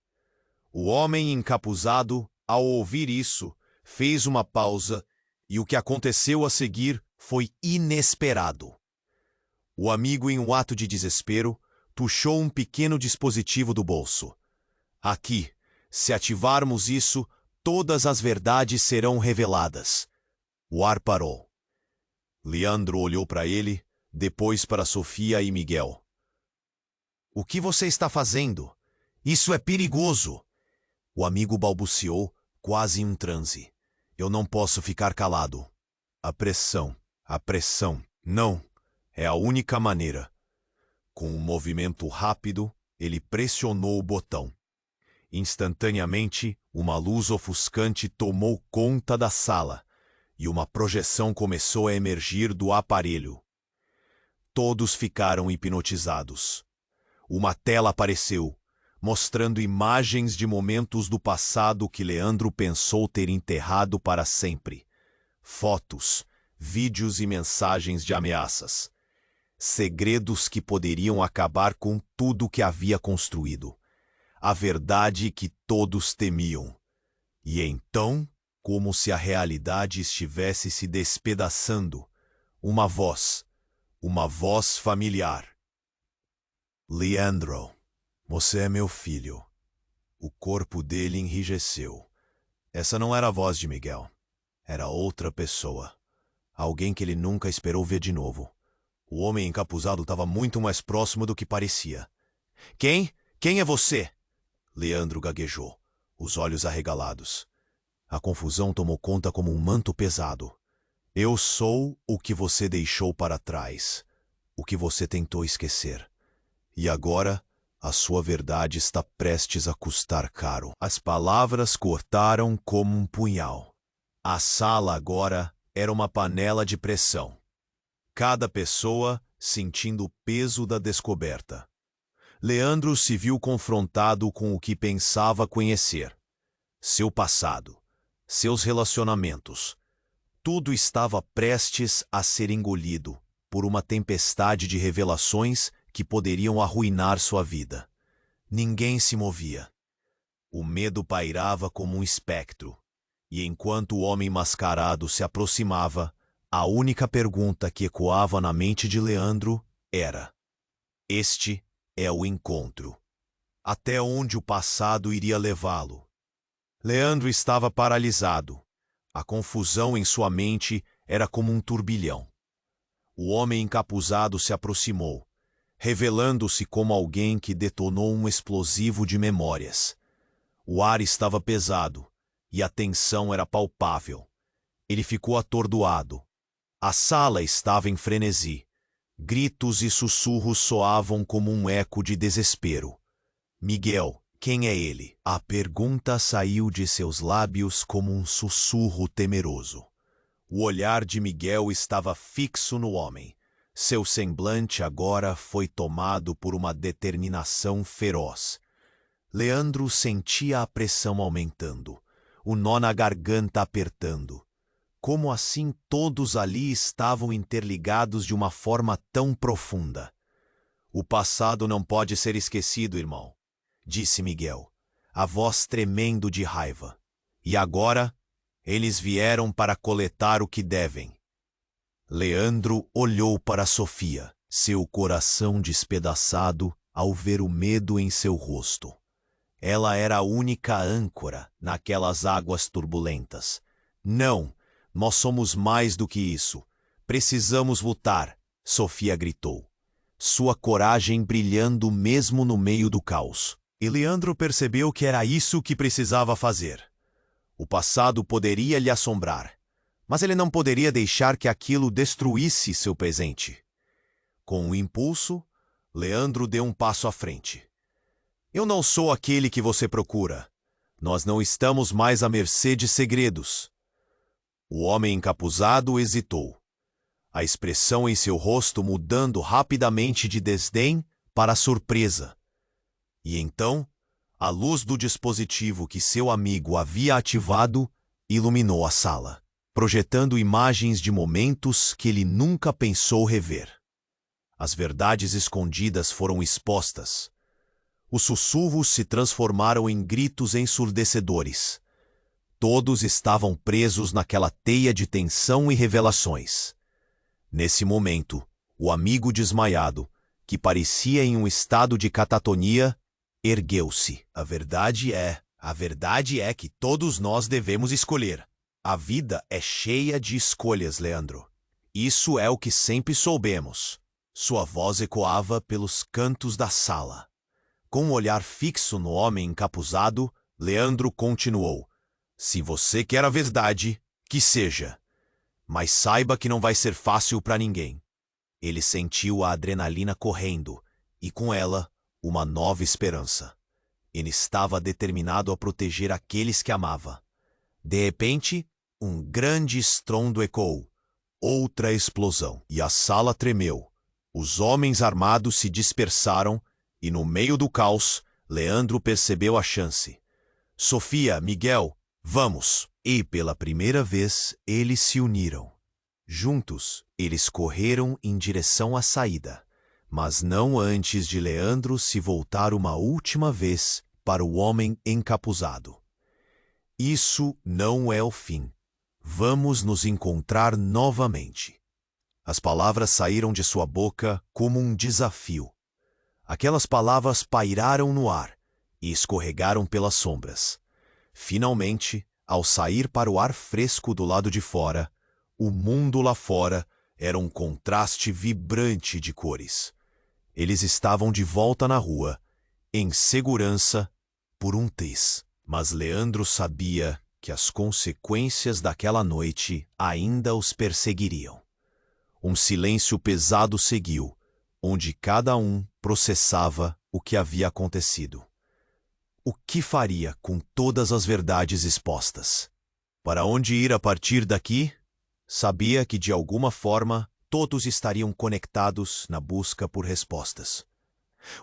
O homem encapuzado, ao ouvir isso, fez uma pausa, e o que aconteceu a seguir foi inesperado. O amigo, em um ato de desespero, puxou um pequeno dispositivo do bolso. "Aqui, se ativarmos isso, Todas as verdades serão reveladas. O ar parou. Leandro olhou para ele, depois para Sofia e Miguel. O que você está fazendo? Isso é perigoso! O amigo balbuciou, quase em um transe. Eu não posso ficar calado. A pressão. Não, é a única maneira. Com um movimento rápido, ele pressionou o botão. Instantaneamente, uma luz ofuscante tomou conta da sala e uma projeção começou a emergir do aparelho. Todos ficaram hipnotizados. Uma tela apareceu, mostrando imagens de momentos do passado que Leandro pensou ter enterrado para sempre. Fotos, vídeos e mensagens de ameaças. Segredos que poderiam acabar com tudo que havia construído. A verdade que todos temiam. E então, como se a realidade estivesse se despedaçando, uma voz familiar. Leandro, você é meu filho. O corpo dele enrijeceu. Essa não era a voz de Miguel. Era outra pessoa. Alguém que ele nunca esperou ver de novo. O homem encapuzado estava muito mais próximo do que parecia. Quem? Quem é você? Leandro gaguejou, os olhos arregalados. A confusão tomou conta como um manto pesado. Eu sou o que você deixou para trás, o que você tentou esquecer. E agora, a sua verdade está prestes a custar caro. As palavras cortaram como um punhal. A sala agora era uma panela de pressão. Cada pessoa sentindo o peso da descoberta. Leandro se viu confrontado com o que pensava conhecer. Seu passado, seus relacionamentos. Tudo estava prestes a ser engolido por uma tempestade de revelações que poderiam arruinar sua vida. Ninguém se movia. O medo pairava como um espectro. E enquanto o homem mascarado se aproximava, a única pergunta que ecoava na mente de Leandro era: este é o encontro. Até onde o passado iria levá-lo? Leandro estava paralisado. A confusão em sua mente era como um turbilhão. O homem encapuzado se aproximou, revelando-se como alguém que detonou um explosivo de memórias. O ar estava pesado e a tensão era palpável. Ele ficou atordoado. A sala estava em frenesi. Gritos e sussurros soavam como um eco de desespero. Miguel, quem é ele? A pergunta saiu de seus lábios como um sussurro temeroso. O olhar de Miguel estava fixo no homem. Seu semblante agora foi tomado por uma determinação feroz. Leandro sentia a pressão aumentando, o nó na garganta apertando. Como assim todos ali estavam interligados de uma forma tão profunda? O passado não pode ser esquecido, irmão, disse Miguel, a voz tremendo de raiva. E agora, eles vieram para coletar o que devem. Leandro olhou para Sofia, seu coração despedaçado ao ver o medo em seu rosto. Ela era a única âncora naquelas águas turbulentas. Não! Nós somos mais do que isso. Precisamos lutar, Sofia gritou. Sua coragem brilhando mesmo no meio do caos. E Leandro percebeu que era isso que precisava fazer. O passado poderia lhe assombrar, mas ele não poderia deixar que aquilo destruísse seu presente. Com um impulso, Leandro deu um passo à frente. Eu não sou aquele que você procura. Nós não estamos mais à mercê de segredos. O homem encapuzado hesitou, a expressão em seu rosto mudando rapidamente de desdém para surpresa. E então, a luz do dispositivo que seu amigo havia ativado iluminou a sala, projetando imagens de momentos que ele nunca pensou rever. As verdades escondidas foram expostas. Os sussurros se transformaram em gritos ensurdecedores. Todos estavam presos naquela teia de tensão e revelações. Nesse momento, o amigo desmaiado, que parecia em um estado de catatonia, ergueu-se. A verdade é, A verdade é que todos nós devemos escolher. A vida é cheia de escolhas, Leandro. Isso é o que sempre soubemos. Sua voz ecoava pelos cantos da sala. Com um olhar fixo no homem encapuzado, Leandro continuou. Se você quer a verdade, que seja. Mas saiba que não vai ser fácil para ninguém. Ele sentiu a adrenalina correndo, e com ela, uma nova esperança. Ele estava determinado a proteger aqueles que amava. De repente, um grande estrondo ecoou. Outra explosão, e a sala tremeu. Os homens armados se dispersaram, e no meio do caos, Leandro percebeu a chance. Sofia, Miguel, vamos! E pela primeira vez, eles se uniram. Juntos, eles correram em direção à saída, mas não antes de Leandro se voltar uma última vez para o homem encapuzado. Isso não é o fim. Vamos nos encontrar novamente. As palavras saíram de sua boca como um desafio. Aquelas palavras pairaram no ar e escorregaram pelas sombras. Finalmente, ao sair para o ar fresco do lado de fora, o mundo lá fora era um contraste vibrante de cores. Eles estavam de volta na rua, em segurança, por um triz. Mas Leandro sabia que as consequências daquela noite ainda os perseguiriam. Um silêncio pesado seguiu, onde cada um processava o que havia acontecido. O que faria com todas as verdades expostas? Para onde ir a partir daqui? Sabia que, de alguma forma, todos estariam conectados na busca por respostas.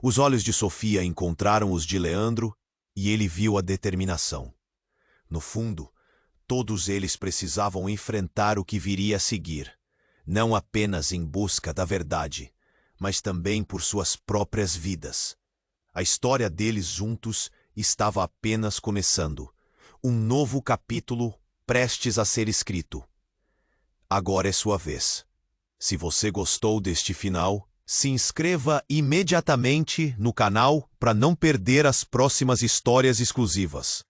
Os olhos de Sofia encontraram os de Leandro e ele viu a determinação. No fundo, todos eles precisavam enfrentar o que viria a seguir, não apenas em busca da verdade, mas também por suas próprias vidas. A história deles juntos estava apenas começando, um novo capítulo prestes a ser escrito. Agora é sua vez. Se você gostou deste final, se inscreva imediatamente no canal para não perder as próximas histórias exclusivas.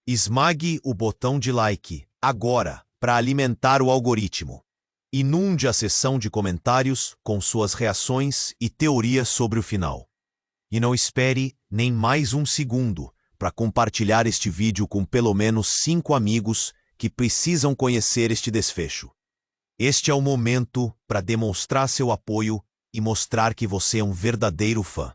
Esmague o botão de like agora para alimentar o algoritmo. Inunde a seção de comentários com suas reações e teorias sobre o final. E não espere nem mais um segundo para compartilhar este vídeo com pelo menos 5 amigos que precisam conhecer este desfecho. Este é o momento para demonstrar seu apoio e mostrar que você é um verdadeiro fã.